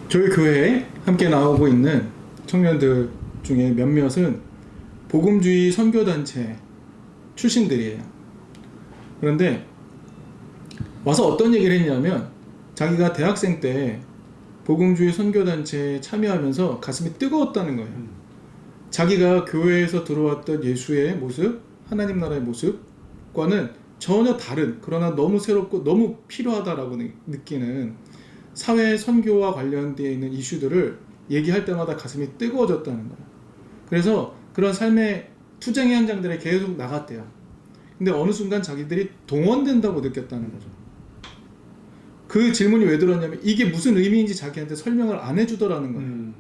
저희 교회에 함께 나오고 있는 청년들 중에 몇몇은 복음주의 선교단체 출신들이에요. 그런데 와서 어떤 얘기를 했냐면 자기가 대학생 때 복음주의 선교단체에 참여하면서 가슴이 뜨거웠다는 거예요. 자기가 교회에서 들어왔던 예수의 모습, 하나님 나라의 모습과는 전혀 다른, 그러나 너무 새롭고 너무 필요하다라고 느끼는 사회 선교와 관련되어 있는 이슈들을 얘기할 때마다 가슴이 뜨거워졌다는 거예요. 그래서 그런 삶의 투쟁의 현장들에 계속 나갔대요. 근데 어느 순간 자기들이 동원된다고 느꼈다는 거죠. 그 질문이 왜 들었냐면 이게 무슨 의미인지 자기한테 설명을 안 해주더라는 거예요.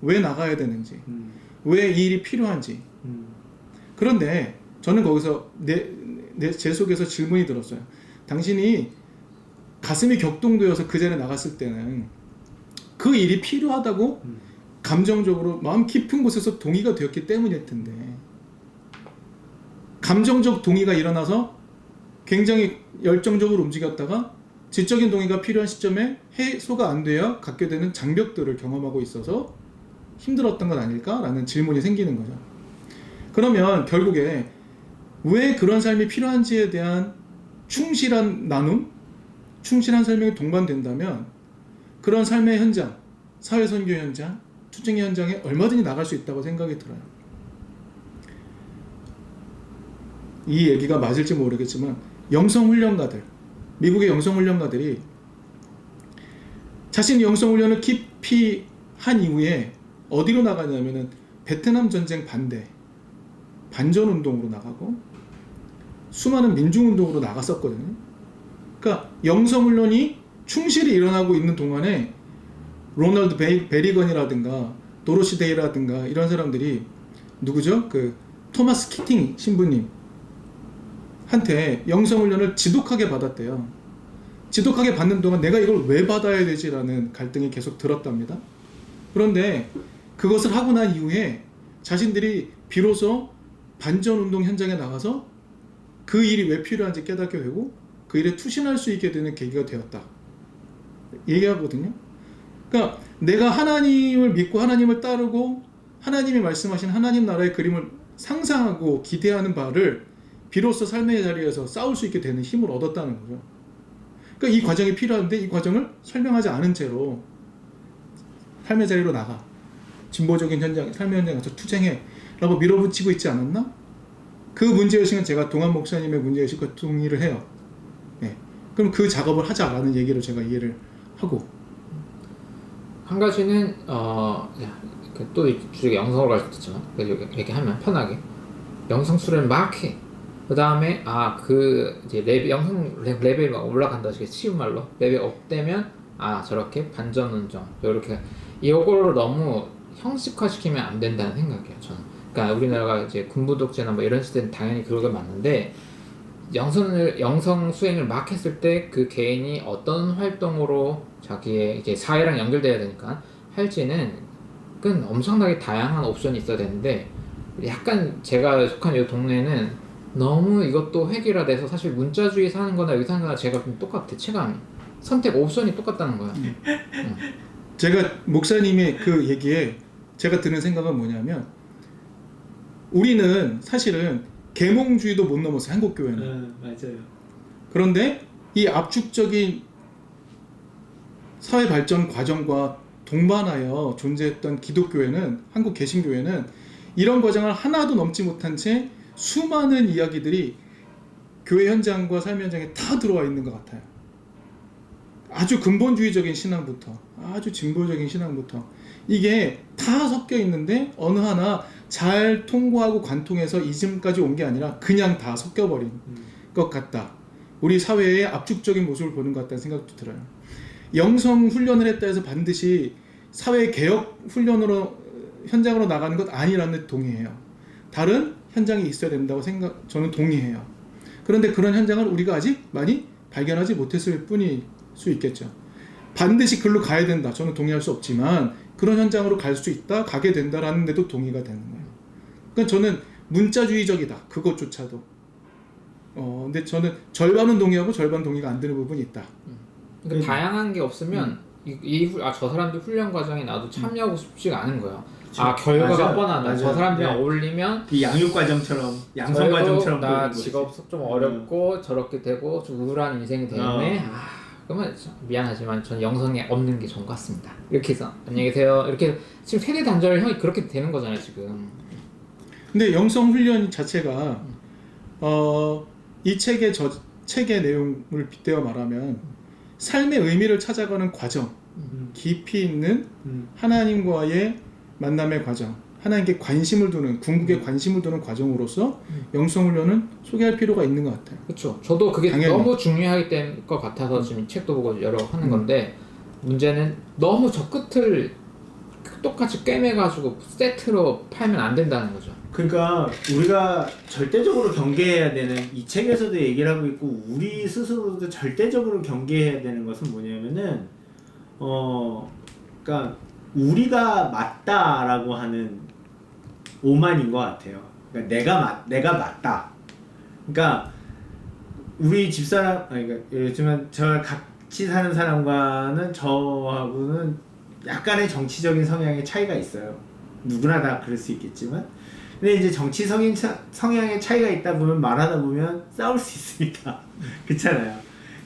왜 나가야 되는지, 왜 이 일이 필요한지. 그런데 저는 거기서 제 속에서 질문이 들었어요. 당신이 가슴이 격동되어서 그 자리에 나갔을 때는 그 일이 필요하다고 감정적으로 마음 깊은 곳에서 동의가 되었기 때문일 텐데, 감정적 동의가 일어나서 굉장히 열정적으로 움직였다가 지적인 동의가 필요한 시점에 해소가 안 되어 갖게 되는 장벽들을 경험하고 있어서 힘들었던 건 아닐까라는 질문이 생기는 거죠. 그러면 결국에 왜 그런 삶이 필요한지에 대한 충실한 나눔, 충실한 설명이 동반된다면 그런 삶의 현장, 사회선교 현장, 투쟁의 현장에 얼마든지 나갈 수 있다고 생각이 들어요. 이 얘기가 맞을지 모르겠지만 영성훈련가들, 미국의 영성훈련가들이 자신의 영성훈련을 깊이 한 이후에 어디로 나가냐면은 베트남 전쟁 반전운동으로 나가고 수많은 민중운동으로 나갔었거든요. 그러니까 영성훈련이 충실히 일어나고 있는 동안에 로널드 베리건이라든가 도로시 데이라든가 이런 사람들이 누구죠? 그 토마스 키팅 신부님 한테 영성훈련을 지독하게 받았대요. 지독하게 받는 동안 내가 이걸 왜 받아야 되지라는 갈등이 계속 들었답니다. 그런데 그것을 하고 난 이후에 자신들이 비로소 반전운동 현장에 나가서 그 일이 왜 필요한지 깨닫게 되고 그 일에 투신할 수 있게 되는 계기가 되었다 얘기하거든요. 그러니까 내가 하나님을 믿고 하나님을 따르고 하나님이 말씀하신 하나님 나라의 그림을 상상하고 기대하는 바를 비로소 삶의 자리에서 싸울 수 있게 되는 힘을 얻었다는 거죠. 그러니까 이 과정이 필요한데 이 과정을 설명하지 않은 채로 삶의 자리로 나가 진보적인 현장, 삶의 현장에 가서 투쟁해 라고 밀어붙이고 있지 않았나? 그 문제의식은 제가 동안 목사님의 문제의식과 동의를 해요. 네. 그럼 그 작업을 하자라는 얘기를 제가 이해를 하고, 한 가지는 또 주제가 영성으로 갈 수도 있지만 얘기하면 편하게 영성 수련을 막 해. 그 다음에 이제 영성 레벨이 막 올라간다, 쉬운 말로 레벨 업되면 저렇게 반전운동 이렇게 이거를 너무 형식화시키면 안 된다는 생각이에요, 저는. 그러니까 우리나라가 이제 군부독재나 뭐 이런 시대는 당연히 그런 게 맞는데 영성 수행을 막 했을 때 그 개인이 어떤 활동으로 자기의 이제 사회랑 연결돼야 되니까 할지는 엄청나게 다양한 옵션이 있어야 되는데, 약간 제가 속한 이 동네는 너무 이것도 획일화돼서 사실 문자주의 사는 거나 여기 사는 거나 제가 좀 똑같아. 체감이 선택 옵션이 똑같다는 거야. 제가 목사님의 그 얘기에 제가 드는 생각은 뭐냐면 우리는 사실은 계몽주의도 못 넘었어요, 한국교회는. 맞아요. 그런데 이 압축적인 사회 발전 과정과 동반하여 존재했던 기독교회는, 한국 개신교회는 이런 과정을 하나도 넘지 못한 채 수많은 이야기들이 교회 현장과 삶 현장에 다 들어와 있는 것 같아요. 아주 근본주의적인 신앙부터 아주 진보적인 신앙부터 이게 다 섞여 있는데 어느 하나 잘 통과하고 관통해서 이즘까지 온 게 아니라 그냥 다 섞여버린 것 같다. 우리 사회의 압축적인 모습을 보는 것 같다는 생각도 들어요. 영성 훈련을 했다 해서 반드시 사회 개혁 훈련으로 현장으로 나가는 것 아니라는 동의해요. 다른 현장이 있어야 된다고 저는 동의해요. 그런데 그런 현장을 우리가 아직 많이 발견하지 못했을 뿐일 수 있겠죠. 반드시 글로 가야 된다, 저는 동의할 수 없지만 그런 현장으로 갈 수 있다, 가게 된다라는 데도 동의가 되는 거예요. 그러니까 저는 문자주의적이다, 그것조차도. 근데 저는 절반은 동의하고 절반 동의가 안 되는 부분이 있다. 그러니까 다양한 게 없으면 저 사람들 훈련 과정에 나도 참여하고 싶지가 않은 거야. 그쵸. 결과가 맞아. 뻔하다. 맞아. 저 사람들이랑 네. 어울리면 그 양육 과정처럼 양성 저희도 과정처럼 나 보이는 거지. 직업 좀 어렵고 저렇게 되고 좀 우울한 인생이 되네. 그러면 미안하지만 전 영성이 없는 게 좋은 것 같습니다. 이렇게 해서 안녕히 계세요. 이렇게 지금 세대 단절 형이 그렇게 되는 거잖아요 지금. 근데 영성 훈련 자체가 이 책의 내용을 빗대어 말하면 삶의 의미를 찾아가는 과정, 깊이 있는 하나님과의 만남의 과정, 하나님께 관심을 두는, 궁극에 관심을 두는 과정으로서 영성 훈련은 소개할 필요가 있는 것 같아요. 그렇죠. 저도 그게 당연히. 너무 중요하게 된 것 같아서 지금 책도 보고 여러 하는 건데 문제는 너무 저 끝을 똑같이 꿰매가지고 세트로 팔면 안 된다는 거죠. 그러니까 우리가 절대적으로 경계해야 되는, 이 책에서도 얘기를 하고 있고 우리 스스로도 절대적으로 경계해야 되는 것은 뭐냐면은 그러니까 우리가 맞다라고 하는 오만인 것 같아요. 그러니까 내가 맞다. 그러니까 우리 집사람, 그러니까 요즘은 저 같이 사는 사람과는 저하고는 약간의 정치적인 성향의 차이가 있어요. 누구나 다 그럴 수 있겠지만, 근데 이제 정치 성향의 차이가 있다 보면 말하다 보면 싸울 수 있습니다. 그렇잖아요.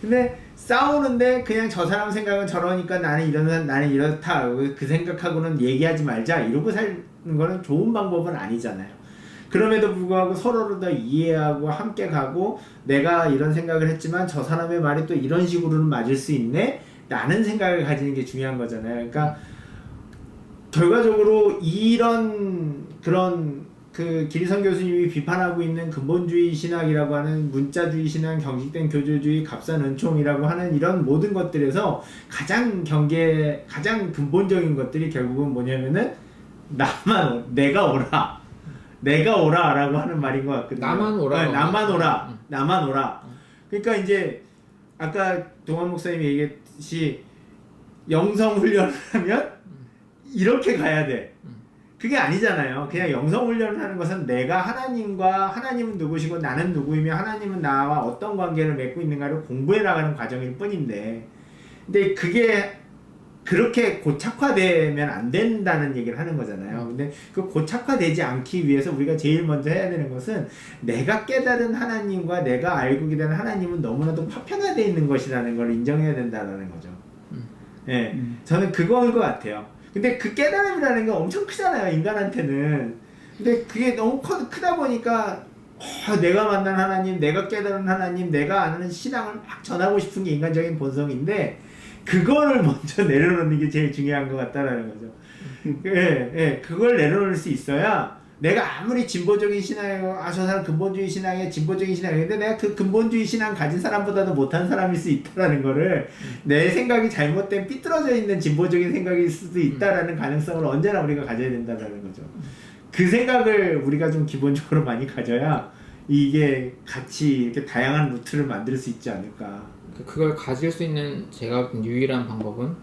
근데 싸우는데 그냥 저 사람 생각은 저러니까 나는 이렇다 그 생각하고는 얘기하지 말자 이러고 사는 거는 좋은 방법은 아니잖아요. 그럼에도 불구하고 서로를 더 이해하고 함께 가고, 내가 이런 생각을 했지만 저 사람의 말이 또 이런 식으로는 맞을 수 있네 라는 생각을 가지는 게 중요한 거잖아요. 그러니까 결과적으로 이런 그런 그 기리선 교수님이 비판하고 있는 근본주의 신학이라고 하는 문자주의 신학, 경직된 교조주의, 값싼 은총이라고 하는 이런 모든 것들에서 가장 근본적인 것들이 결국은 뭐냐면은 내가 오라라고 하는 말인 것 같거든요. 나만 오라. 네, 나만 오라. 그러니까 이제 아까 동환 목사님이 얘기했듯이 영성 훈련을 하면 이렇게 가야 돼. 그게 아니잖아요. 그냥 영성 훈련을 하는 것은 내가 하나님은 누구시고 나는 누구이며 하나님은 나와 어떤 관계를 맺고 있는가를 공부해 나가는 과정일 뿐인데, 근데 그게 그렇게 고착화되면 안 된다는 얘기를 하는 거잖아요. 근데 그 고착화되지 않기 위해서 우리가 제일 먼저 해야 되는 것은 내가 깨달은 하나님과 내가 알고 계시는 하나님은 너무나도 파편화되어 있는 것이라는 걸 인정해야 된다는 거죠. 예, 저는 그거인 것 같아요. 근데 그 깨달음이라는 게 엄청 크잖아요, 인간한테는. 근데 그게 너무 크다 보니까 내가 만난 하나님, 내가 깨달은 하나님, 내가 아는 신앙을 막 전하고 싶은 게 인간적인 본성인데 그거를 먼저 내려놓는 게 제일 중요한 것 같다라는 거죠. 그걸 내려놓을 수 있어야 내가 아무리 진보적인 신앙이고 저 사람 근본주의 신앙에 진보적인 신앙인데 내가 그 근본주의 신앙 가진 사람보다도 못한 사람일 수 있다라는 거를 내 생각이 잘못된 삐뚤어져 있는 진보적인 생각일 수도 있다라는 가능성을 언제나 우리가 가져야 된다라는 거죠. 그 생각을 우리가 좀 기본적으로 많이 가져야 이게 같이 이렇게 다양한 루트를 만들 수 있지 않을까. 그걸 가질 수 있는 제가 본 유일한 방법은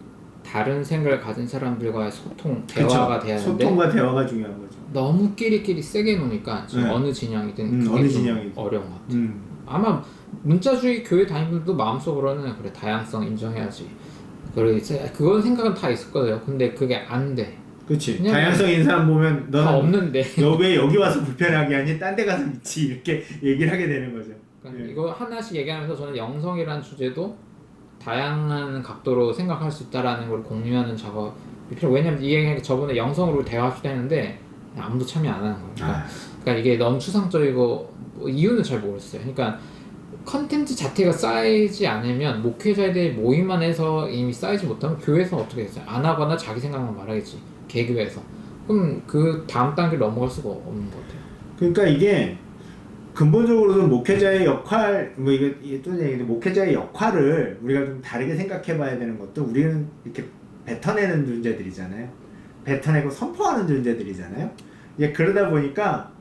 다른 생각을 가진 사람들과의 소통, 대화가 돼야 하는데 소통과 대화가 중요한 거죠. 너무 끼리끼리 세게 놓으니까 지금 어느 진영이든 그게 좀 어려운 것 같아요. 아마 문자주의 교회 다니분들도 마음속으로는 그래 다양성 인정해야지. 그건 생각은 다 있을 거예요. 근데 그게 안 돼. 그렇지. 다양성 있는 사람 보면 다 없는데 너 왜 여기 와서 불편하게 하니? 딴 데 가서 있지 이렇게 얘기를 하게 되는 거죠. 그러니까 이거 하나씩 얘기하면서 저는 영성이라는 주제도 다양한 각도로 생각할 수 있다라는 걸 공유하는 작업이 필요. 왜냐면 이 얘기 저번에 영성으로 대화합시다 했는데 아무도 참여 안 하는 거예요. 그러니까 이게 너무 추상적이고 이유는 잘 모르겠어요. 그러니까 컨텐츠 자체가 쌓이지 않으면 목회자들이 모임만 해서 이미 쌓이지 못하면 교회에서 어떻게 했어요? 안 하거나 자기 생각만 말하겠지. 개교에서. 그럼 그 다음 단계를 넘어갈 수가 없는 것 같아요. 그러니까 이게 근본적으로는 목회자의 역할, 이게 또 얘기인데 목회자의 역할을 우리가 좀 다르게 생각해봐야 되는 것도, 우리는 이렇게 뱉어내는 존재들이잖아요. 뱉어내고 선포하는 존재들이잖아요. 이제 그러다 보니까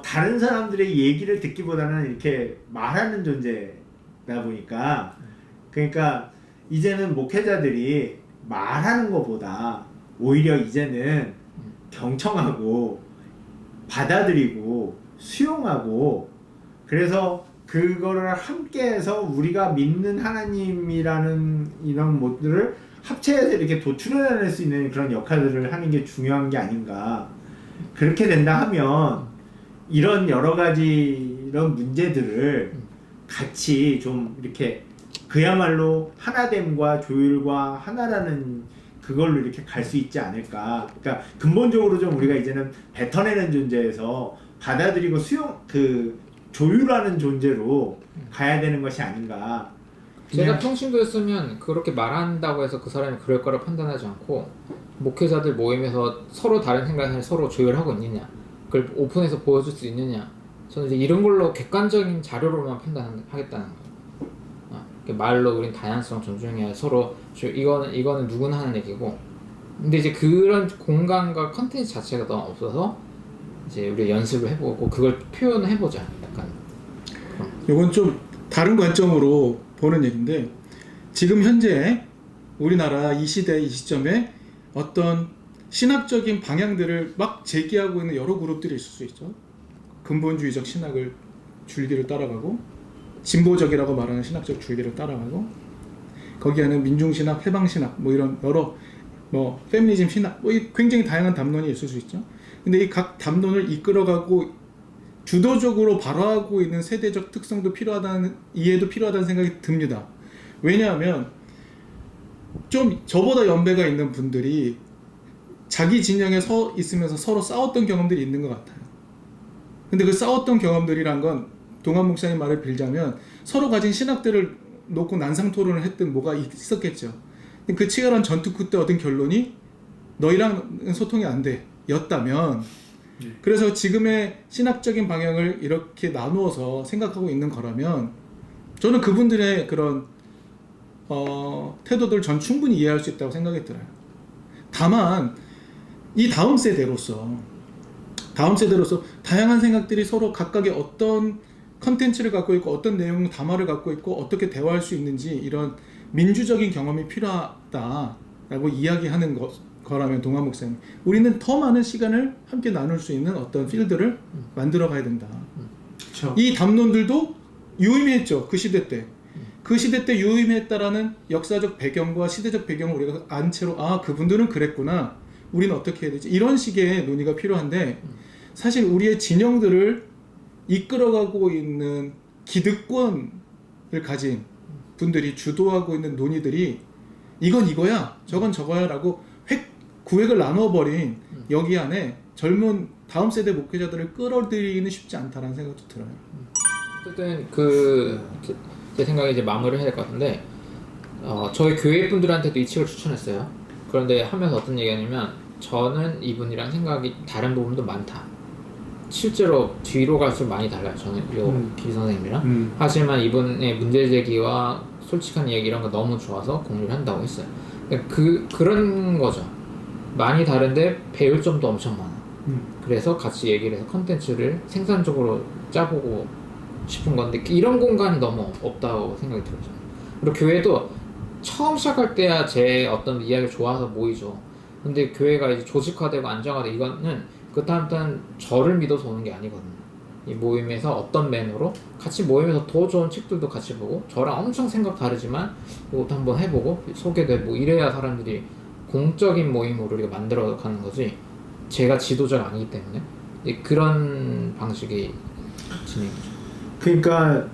다른 사람들의 얘기를 듣기보다는 이렇게 말하는 존재다 보니까, 그러니까 이제는 목회자들이 말하는 것보다 오히려 이제는 경청하고 받아들이고 수용하고, 그래서 그거를 함께해서 우리가 믿는 하나님이라는 이런 것들을 합체해서 이렇게 도출해낼 수 있는 그런 역할들을 하는 게 중요한 게 아닌가. 그렇게 된다 하면 이런 여러 가지 이런 문제들을 같이 좀 이렇게 그야말로 하나됨과 조율과 하나라는 그걸로 이렇게 갈 수 있지 않을까. 그러니까 근본적으로 좀 우리가 이제는 뱉어내는 존재에서 받아들이고 조율하는 존재로 가야 되는 것이 아닌가. 제가 평신도였으면 그렇게 말한다고 해서 그 사람이 그럴 거라 판단하지 않고 목회자들 모임에서 서로 다른 생각을 서로 조율하고 있느냐, 그걸 오픈해서 보여줄 수 있느냐, 저는 이제 이런 걸로 객관적인 자료로만 판단하겠다는 거예요. 말로 우린 다양성 존중해야 서로 이거는 누구나 하는 얘기고, 근데 이제 그런 공간과 컨텐츠 자체가 너무 없어서 이제 우리 연습을 해보고 그걸 표현을 해보자. 약간 이건 좀 다른 관점으로 보는 얘기인데, 지금 현재 우리나라 이 시대 이 시점에 어떤 신학적인 방향들을 막 제기하고 있는 여러 그룹들이 있을 수 있죠. 근본주의적 신학을 줄기를 따라가고, 진보적이라고 말하는 신학적 줄기를 따라가고, 거기에는 민중신학, 해방신학, 뭐 이런 여러 페미니즘 신학, 굉장히 다양한 담론이 있을 수 있죠. 근데 이 각 담론을 이끌어가고 주도적으로 발화하고 있는 세대적 특성도 필요하다는, 이해도 필요하다는 생각이 듭니다. 왜냐하면 좀 저보다 연배가 있는 분들이 자기 진영에 서 있으면서 서로 싸웠던 경험들이 있는 것 같아요. 근데 그 싸웠던 경험들이란 건, 동환 목사님 말을 빌자면 서로 가진 신학들을 놓고 난상 토론을 했든 뭐가 있었겠죠. 그 치열한 전투 끝에 얻은 결론이 너희랑 소통이 안 돼 였다면, 그래서 지금의 신학적인 방향을 이렇게 나누어서 생각하고 있는 거라면 저는 그분들의 그런 태도들 전 충분히 이해할 수 있다고 생각이 들어요. 다만 이 다음 세대로서 다양한 생각들이 서로 각각의 어떤 컨텐츠를 갖고 있고 어떤 내용 담화를 갖고 있고 어떻게 대화할 수 있는지, 이런 민주적인 경험이 필요하다라고 이야기하는 거라면, 동환 목사님, 우리는 더 많은 시간을 함께 나눌 수 있는 어떤 필드를 만들어 가야 된다. 그쵸. 이 담론들도 유의미했죠. 그 시대 때. 그 시대 때 유의미했다라는 역사적 배경과 시대적 배경을 우리가 안 채로, 그분들은 그랬구나, 우리는 어떻게 해야 되지, 이런 식의 논의가 필요한데, 사실 우리의 진영들을 이끌어가고 있는 기득권을 가진 분들이 주도하고 있는 논의들이 이건 이거야, 저건 저거야 라고 구획을 나눠버린 여기 안에 젊은 다음 세대 목회자들을 끌어들이기는 쉽지 않다라는 생각도 들어요. 어쨌든 제 생각에 이제 마무리를 해야 될 것 같은데, 저희 교회 분들한테도 이 책을 추천했어요. 그런데 하면서 어떤 얘기냐면, 저는 이분이랑 생각이 다른 부분도 많다. 실제로 뒤로 갈수록 많이 달라요. 저는 기 선생님이랑. 하지만 이분의 문제 제기와 솔직한 이야기 이런 거 너무 좋아서 공유를 한다고 했어요. 그런 거죠. 많이 다른데 배울 점도 엄청 많아. 그래서 같이 얘기를 해서 컨텐츠를 생산적으로 짜보고 싶은 건데, 이런 공간이 너무 없다고 생각이 들어요. 그리고 교회도 처음 시작할 때야 제 어떤 이야기를 좋아서 모이죠. 근데 교회가 이제 조직화되고 안정화되고, 이거는 그 다음 저를 믿어서 오는 게 아니거든요. 이 모임에서 어떤 매너로 같이 모임에서 더 좋은 책들도 같이 보고, 저랑 엄청 생각 다르지만 이것도 한번 해보고 소개되고, 이래야 사람들이 공적인 모임으로 우리가 만들어가는 거지, 제가 지도자가 아니기 때문에 그런 방식이 진행이죠. 그러니까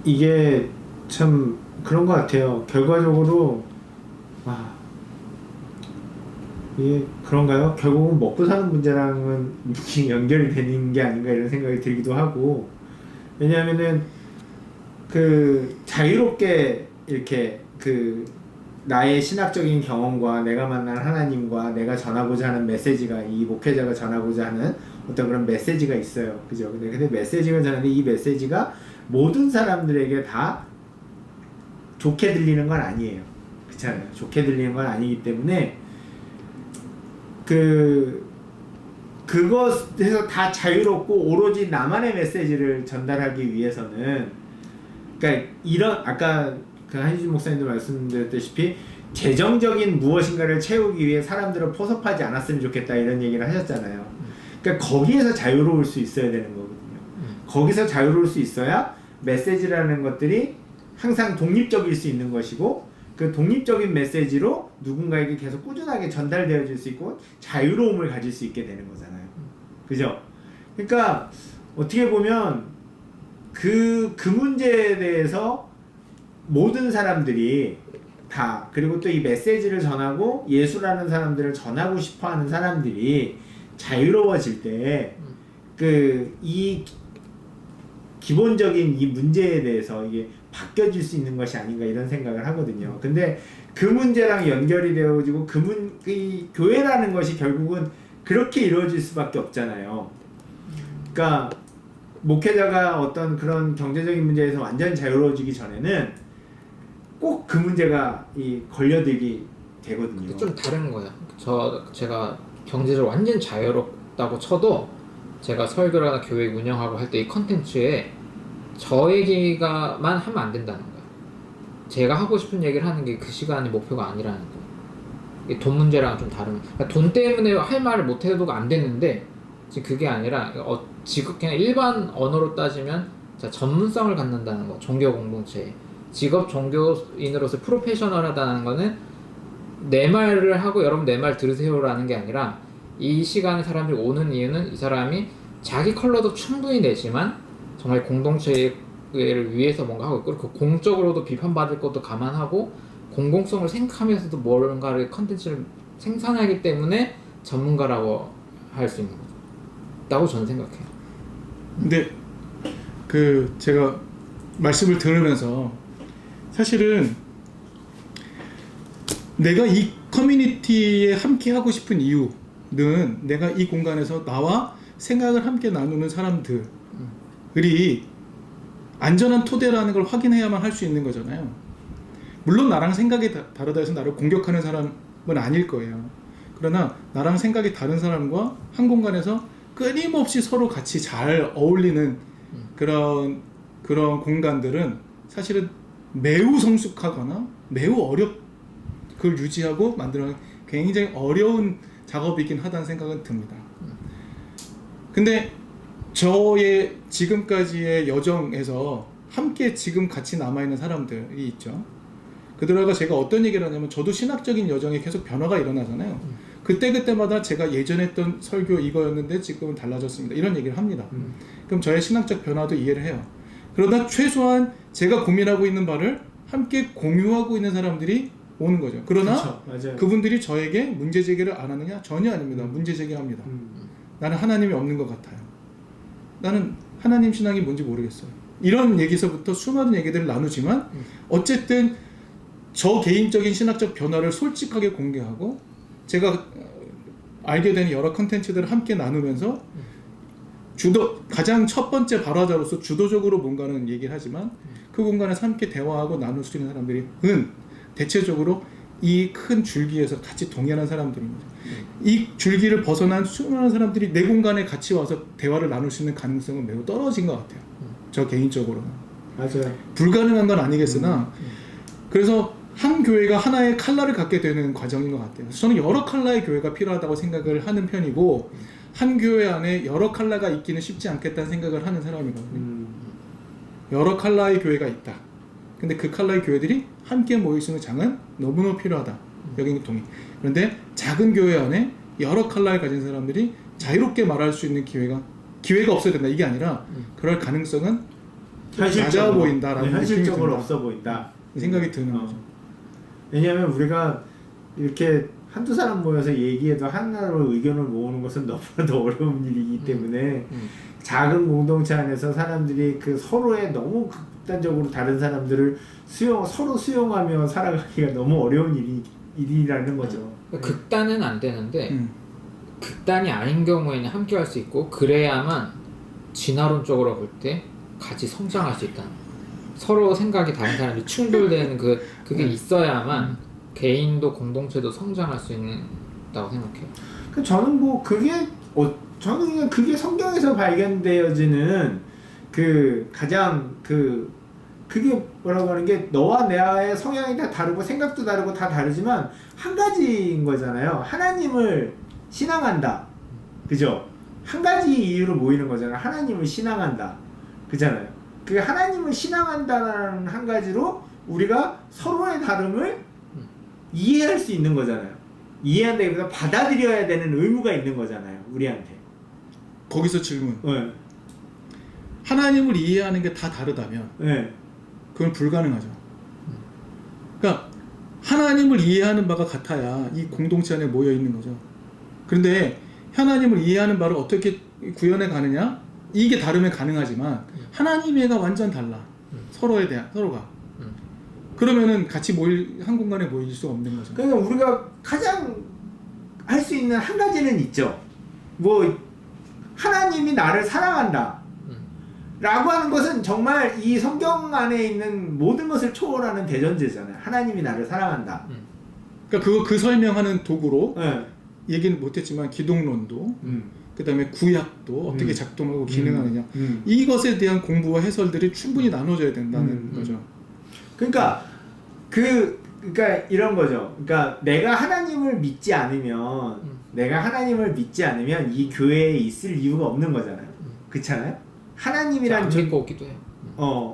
이게 참 그런 것 같아요. 결과적으로 이게 그런가요? 결국은 먹고 사는 문제랑은 연결이 되는 게 아닌가 이런 생각이 들기도 하고, 왜냐하면은 자유롭게 이렇게 나의 신학적인 경험과 내가 만난 하나님과 내가 전하고자 하는 메시지가, 이 목회자가 전하고자 하는 어떤 그런 메시지가 있어요. 그죠? 근데 메시지가 전하는데 이 메시지가 모든 사람들에게 다 좋게 들리는 건 아니에요. 그렇잖아요. 좋게 들리는 건 아니기 때문에 그것에서 다 자유롭고 오로지 나만의 메시지를 전달하기 위해서는, 그러니까 이런 아까 한희준 목사님도 말씀드렸다시피 재정적인 무엇인가를 채우기 위해 사람들을 포섭하지 않았으면 좋겠다 이런 얘기를 하셨잖아요. 그러니까 거기에서 자유로울 수 있어야 되는 거거든요. 거기서 자유로울 수 있어야 메시지라는 것들이 항상 독립적일 수 있는 것이고, 그 독립적인 메시지로 누군가에게 계속 꾸준하게 전달되어질 수 있고 자유로움을 가질 수 있게 되는 거잖아요. 그죠? 그러니까 어떻게 보면 그 문제에 대해서 모든 사람들이 다, 그리고 또 이 메시지를 전하고 예술하는 사람들을 전하고 싶어하는 사람들이 자유로워질 때 이 기본적인 이 문제에 대해서 이게 바뀌어질 수 있는 것이 아닌가 이런 생각을 하거든요. 근데 그 문제랑 연결이 되어지고 이 교회라는 것이 결국은 그렇게 이루어질 수밖에 없잖아요. 그러니까 목회자가 어떤 그런 경제적인 문제에서 완전 자유로워지기 전에는 꼭 그 문제가 걸려들게 되거든요. 좀 다른 거야. 제가 경제적으로 완전 자유롭다고 쳐도 제가 설교를 하나 교회 운영하고 할 때 이 컨텐츠에 저 얘기가만 하면 안 된다는 거야. 제가 하고 싶은 얘기를 하는 게 그 시간의 목표가 아니라는 거야. 이게 돈 문제랑 좀 다른. 그러니까 돈 때문에 할 말을 못 해도 안 됐는데 지금 그게 아니라 지금 그냥 일반 언어로 따지면 전문성을 갖는다는 거. 종교 공동체. 직업 종교인으로서 프로페셔널하다는 거는 내 말을 하고 여러분 내 말 들으세요라는 게 아니라 이 시간에 사람들이 오는 이유는 이 사람이 자기 컬러도 충분히 내지만 정말 공동체를 위해서 뭔가 하고 있고, 그 공적으로도 비판받을 것도 감안하고 공공성을 생각하면서도 뭔가를 컨텐츠를 생산하기 때문에 전문가라고 할 수 있는 거라고 저는 생각해요. 근데 제가 말씀을 들으면서 사실은 내가 이 커뮤니티에 함께 하고 싶은 이유는 내가 이 공간에서 나와 생각을 함께 나누는 사람들이 안전한 토대라는 걸 확인해야만 할 수 있는 거잖아요. 물론 나랑 생각이 다르다 해서 나를 공격하는 사람은 아닐 거예요. 그러나 나랑 생각이 다른 사람과 한 공간에서 끊임없이 서로 같이 잘 어울리는 그런 공간들은 사실은 매우 성숙하거나 매우 그걸 유지하고 만들어가는 굉장히 어려운 작업이긴 하다는 생각은 듭니다. 근데 저의 지금까지의 여정에서 함께 지금 같이 남아있는 사람들이 있죠. 그들과 제가 어떤 얘기를 하냐면, 저도 신학적인 여정에 계속 변화가 일어나잖아요. 그때마다 제가 예전에 했던 설교 이거였는데 지금은 달라졌습니다, 이런 얘기를 합니다. 그럼 저의 신학적 변화도 이해를 해요. 그러다 최소한 제가 고민하고 있는 바를 함께 공유하고 있는 사람들이 오는 거죠. 그러나 그쵸, 맞아요. 그분들이 저에게 문제 제기를 안 하느냐? 전혀 아닙니다. 문제 제기합니다. 나는 하나님이 없는 것 같아요. 나는 하나님 신앙이 뭔지 모르겠어요. 이런 얘기서부터 수많은 얘기들을 나누지만 어쨌든 저 개인적인 신학적 변화를 솔직하게 공개하고 제가 알게 되는 여러 컨텐츠들을 함께 나누면서 가장 첫 번째 발화자로서 주도적으로 뭔가는 얘기를 하지만 그 공간에서 함께 대화하고 나눌 수 있는 사람들이 대체적으로 이 큰 줄기에서 같이 동행하는 사람들입니다. 이 줄기를 벗어난 수많은 사람들이 내 공간에 같이 와서 대화를 나눌 수 있는 가능성은 매우 떨어진 것 같아요. 저 개인적으로는. 맞아요. 불가능한 건 아니겠으나 그래서 한 교회가 하나의 컬러를 갖게 되는 과정인 것 같아요. 저는 여러 컬러의 교회가 필요하다고 생각을 하는 편이고 한 교회 안에 여러 컬러가 있기는 쉽지 않겠다는 생각을 하는 사람이거든요. 여러 컬러의 교회가 있다. 근데 그 컬러의 교회들이 함께 모일 수 있는 장은 너무너무 필요하다. 여기는 동의. 그런데 작은 교회 안에 여러 컬러를 가진 사람들이 자유롭게 말할 수 있는 기회가 없어야 된다. 이게 아니라 그럴 가능성은 낮아 보인다라는 현실적으로 없어 보인다. 생각이 드는 거죠. 왜냐하면 우리가 이렇게 한두 사람 모여서 얘기해도 하나로 의견을 모으는 것은 너무나도 어려운 일이기 때문에 작은 공동체 안에서 사람들이 서로의 너무 극단적으로 다른 사람들을 서로 수용하며 살아가기가 너무 어려운 일이라는 거죠. 극단은 안 되는데 극단이 아닌 경우에는 함께 할 수 있고, 그래야만 진화론적으로 볼 때 같이 성장할 수 있다. 서로 생각이 다른 사람이 충돌되는 그게 있어야만 개인도 공동체도 성장할 수 있다고 생각해요. 저는 저는 그냥 그게 성경에서 발견되어지는 가장 그게 뭐라고 하는 게, 너와 나의 성향이 다 다르고 생각도 다르고 다 다르지만 한 가지인 거잖아요. 하나님을 신앙한다. 그죠? 한 가지 이유로 모이는 거잖아요. 하나님을 신앙한다. 그잖아요. 그 하나님을 신앙한다라는 한 가지로 우리가 서로의 다름을 이해할 수 있는 거잖아요. 이해한다기보다 받아들여야 되는 의무가 있는 거잖아요. 우리한테. 거기서 질문. 네. 하나님을 이해하는 게 다 다르다면 네. 그건 불가능하죠. 그러니까 하나님을 이해하는 바가 같아야 이 공동체 안에 모여 있는 거죠. 그런데 하나님을 이해하는 바를 어떻게 구현해 가느냐? 이게 다르면 가능하지만 하나님의가 완전 달라. 서로가. 그러면은 같이 한 공간에 모일 수가 없는 거죠. 그러니까 우리가 가장 할 수 있는 한 가지는 있죠. 뭐 하나님이 나를 사랑한다 라고 하는 것은 정말 이 성경 안에 있는 모든 것을 초월하는 대전제잖아요. 하나님이 나를 사랑한다. 그러니까 그 설명하는 도구로 네. 얘기는 못했지만 기독론도 그 다음에 구약도 어떻게 작동하고 기능하느냐 이것에 대한 공부와 해설들이 충분히 나눠져야 된다는 거죠. 그러니까 그러니까 이런 거죠. 그러니까 내가 하나님을 믿지 않으면 이 교회에 있을 이유가 없는 거잖아요. 그렇잖아요. 하나님이란 안 믿고 오기도 해요.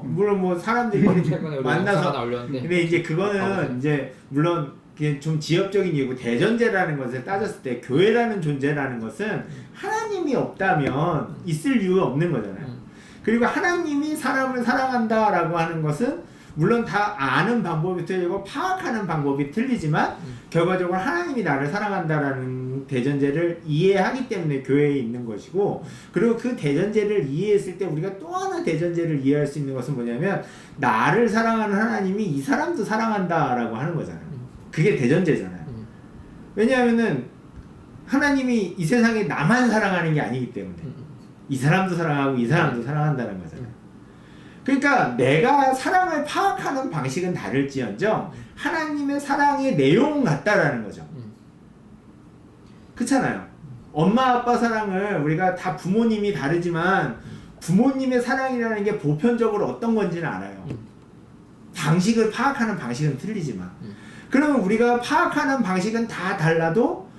물론 뭐 사람들이 최근에 우리 만나서 영상 하나 올렸는데 근데 이제 그거는 이제 물론 그게 좀 지엽적인 이유고 대전제라는 것을 따졌을 때 교회라는 존재라는 것은 하나님이 없다면 있을 이유가 없는 거잖아요. 그리고 하나님이 사람을 사랑한다라고 하는 것은 물론 다 아는 방법이 틀리고 파악하는 방법이 틀리지만 결과적으로 하나님이 나를 사랑한다라는 대전제를 이해하기 때문에 교회에 있는 것이고, 그리고 그 대전제를 이해했을 때 우리가 또 하나 대전제를 이해할 수 있는 것은 뭐냐면 나를 사랑하는 하나님이 이 사람도 사랑한다라고 하는 거잖아요. 그게 대전제잖아요. 왜냐하면은 하나님이 이 세상에 나만 사랑하는 게 아니기 때문에 이 사람도 사랑하고 이 사람도 사랑한다는 거잖아요. 그러니까 내가 사랑을 파악하는 방식은 다를지언정 하나님의 사랑의 내용은 같다라는 거죠. 그렇잖아요. 엄마 아빠 사랑을 우리가 다 부모님이 다르지만 부모님의 사랑이라는 게 보편적으로 어떤 건지는 알아요. 방식을 파악하는 방식은 틀리지만 그러면 우리가 파악하는 방식은 다 달라도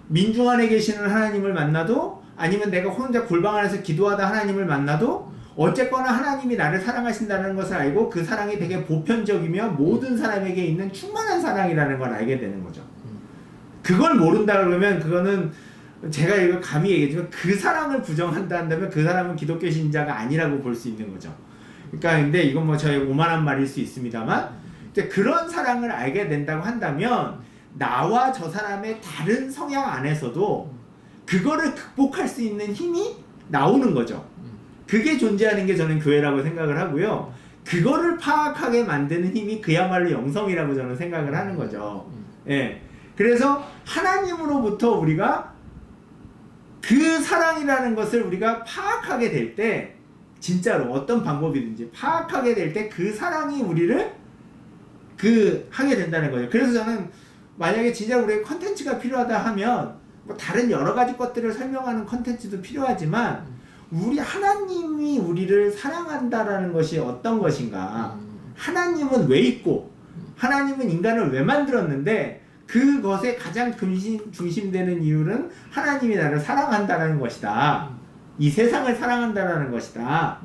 민중 안에 계시는 하나님을 만나도 아니면 내가 혼자 골방 안에서 기도하다 하나님을 만나도 어쨌거나 하나님이 나를 사랑하신다는 것을 알고 그 사랑이 되게 보편적이며 모든 사람에게 있는 충만한 사랑이라는 걸 알게 되는 거죠. 그걸 모른다 그러면 그거는 제가 이거 감히 얘기했지만 그 사랑을 부정한다 한다면 그 사람은 기독교 신자가 아니라고 볼 수 있는 거죠. 그러니까 근데 이건 뭐 저의 오만한 말일 수 있습니다만 그런 사랑을 알게 된다고 한다면 나와 저 사람의 다른 성향 안에서도 그거를 극복할 수 있는 힘이 나오는 거죠. 그게 존재하는 게 저는 교회라고 생각을 하고요. 그거를 파악하게 만드는 힘이 그야말로 영성이라고 저는 생각을 하는 거죠. 예. 그래서 하나님으로부터 우리가 그 사랑이라는 것을 우리가 파악하게 될 때 진짜로 어떤 방법이든지 파악하게 될 때 그 사랑이 우리를 하게 된다는 거죠. 그래서 저는 만약에 진짜 우리의 컨텐츠가 필요하다 하면 뭐 다른 여러 가지 것들을 설명하는 컨텐츠도 필요하지만 우리 하나님이 우리를 사랑한다라는 것이 어떤 것인가, 하나님은 왜 있고 하나님은 인간을 왜 만들었는데 그것에 가장 중심되는 이유는 하나님이 나를 사랑한다라는 것이다. 이 세상을 사랑한다라는 것이다.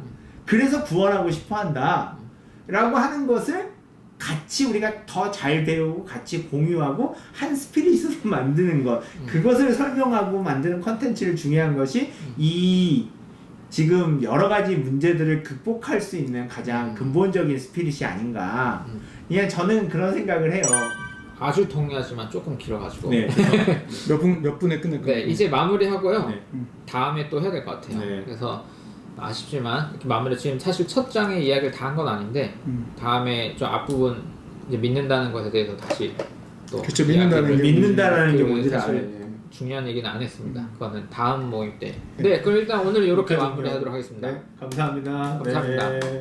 그래서 구원하고 싶어한다 라고 하는 것을 같이 우리가 더 잘 배우고 같이 공유하고 한 스피릿으로 만드는 것, 그것을 설명하고 만드는 컨텐츠를 중요한 것이 이 지금 여러 가지 문제들을 극복할 수 있는 가장 근본적인 스피릿이 아닌가. 그냥 저는 그런 생각을 해요. 아주 동의하지만 조금 길어가지고 네. 몇 분에 끝낼까요? 네, 이제 마무리하고요. 네. 다음에 또 해야 될 것 같아요. 네. 그래서 아쉽지만 이렇게 마무리, 지금 사실 첫 장의 이야기를 다 한 건 아닌데 다음에 좀 앞부분 이제 믿는다는 것에 대해서 다시 또 그쵸, 믿는다는 게 뭔지 사실 알아요. 중요한 얘기는 안 했습니다. 그거는 다음 모임 때. 네, 그럼 일단 오늘 이렇게 마무리하도록 하겠습니다. 네, 감사합니다. 감사합니다. 네.